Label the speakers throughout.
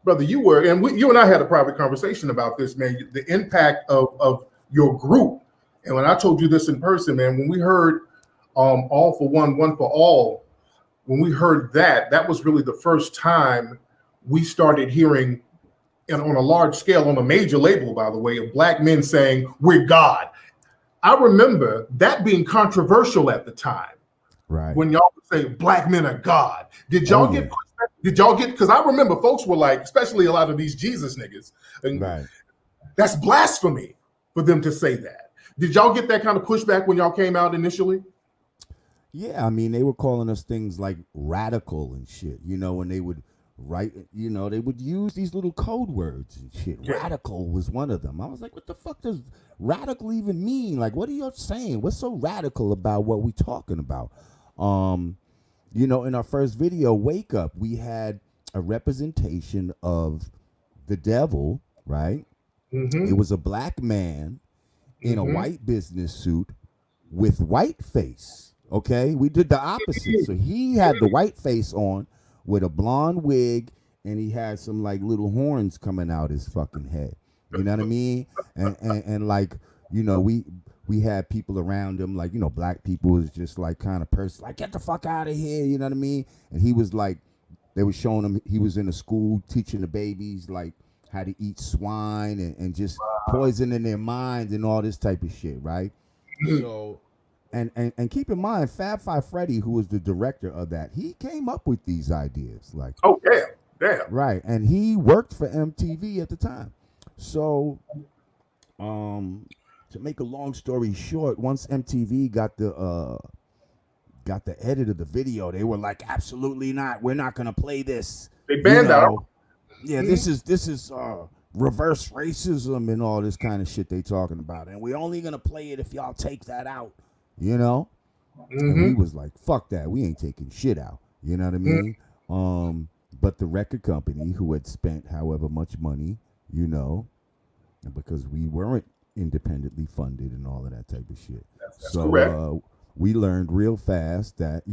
Speaker 1: brother, you and I had a private conversation about this, man. The impact of your group, and when I told you this in person, man, when we heard "All for One, One for All," when we heard that, that was really the first time we started hearing, and on a large scale, on a major label, by the way, of black men saying we're God. I remember that being controversial at the time.
Speaker 2: Right.
Speaker 1: When y'all would say black men are God. Did y'all get pushback? Did y'all get, because I remember folks were like, especially a lot of these Jesus niggas, and
Speaker 2: right.
Speaker 1: That's blasphemy for them to say that. Did y'all get that kind of pushback when y'all came out initially?
Speaker 2: Yeah, I mean, they were calling us things like radical and shit, when they would write, they would use these little code words and shit. Yeah. Radical was one of them. I was like, what the fuck does radical even mean? Like, what are you saying? What's so radical about what we talking about? In our first video, Wake Up, we had a representation of the devil, right? Mm-hmm. It was a black man in a white business suit with white face. Okay, we did the opposite. So he had the white face on with a blonde wig, and he had some like little horns coming out his fucking head. You know what I mean? And like, we had people around him, like, black people was just like kind of person, like, get the fuck out of here. You know what I mean? And he was like, they were showing him, he was in a school teaching the babies like how to eat swine and just poisoning their minds and all this type of shit, right? So. And keep in mind, Fab Five Freddy, who was the director of that, he came up with these ideas. Like,
Speaker 1: oh, damn.
Speaker 2: Right. And he worked for MTV at the time. So, to make a long story short, once MTV got the edit of the video, they were like, absolutely not. We're not gonna play this.
Speaker 1: They banned out.
Speaker 2: Yeah, this is reverse racism and all this kind of shit they talking about. And we're only gonna play it if y'all take that out. And we was like, fuck that, we ain't taking shit out, you know what I mean? But the record company, who had spent however much money, and because we weren't independently funded and all of that type of shit,
Speaker 1: that's correct.
Speaker 2: We learned real fast that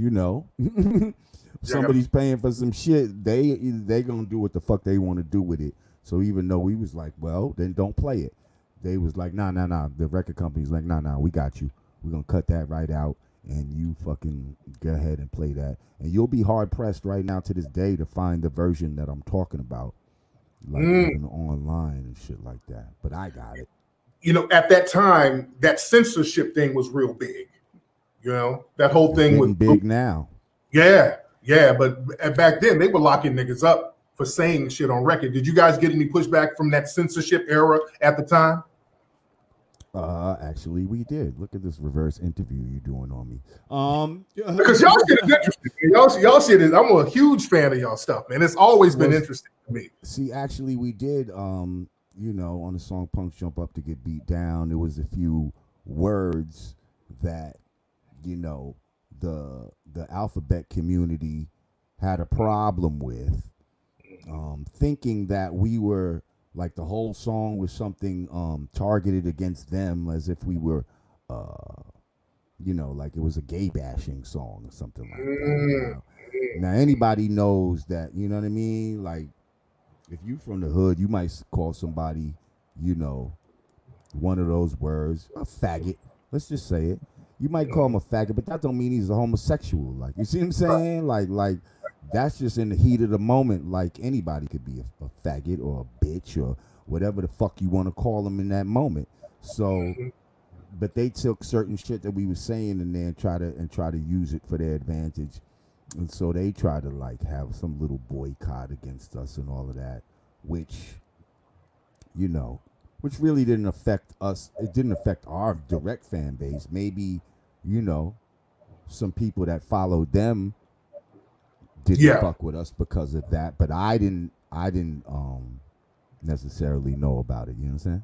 Speaker 2: somebody's paying for some shit, they gonna do what the fuck they want to do with it. So even though we was like, well, then don't play it, they was like, nah, the record company's like, nah, we got you. We're going to cut that right out, and you fucking go ahead and play that. And you'll be hard-pressed right now to this day to find the version that I'm talking about, like even online and shit like that. But I got it.
Speaker 1: At that time, that censorship thing was real big. That whole thing was
Speaker 2: big now.
Speaker 1: Yeah, but back then, they were locking niggas up for saying shit on record. Did you guys get any pushback from that censorship era at the time?
Speaker 2: Actually, we did. Look at this reverse interview you're doing on me.
Speaker 1: Because y'all shit is interesting. Y'all shit is. I'm a huge fan of y'all stuff, man. It's always been interesting to me.
Speaker 2: See, actually, we did. On the song "Punks Jump Up to Get Beat Down," there was a few words that, the alphabet community had a problem with, thinking that we were. Like the whole song was something targeted against them, as if we were, like it was a gay bashing song or something like that. Now anybody knows that, you know what I mean? Like, if you from the hood, you might call somebody, one of those words, a faggot. Let's just say it. You might call him a faggot, but that don't mean he's a homosexual. Like, you see what I'm saying? Like. That's just in the heat of the moment. Like, anybody could be a faggot or a bitch or whatever the fuck you want to call them in that moment. So, but they took certain shit that we were saying in there and try to use it for their advantage. And so they try to like have some little boycott against us and all of that, which really didn't affect us. It didn't affect our direct fan base. Maybe, some people that followed them didn't fuck with us because of that, but I didn't necessarily know about it. You know what I'm saying?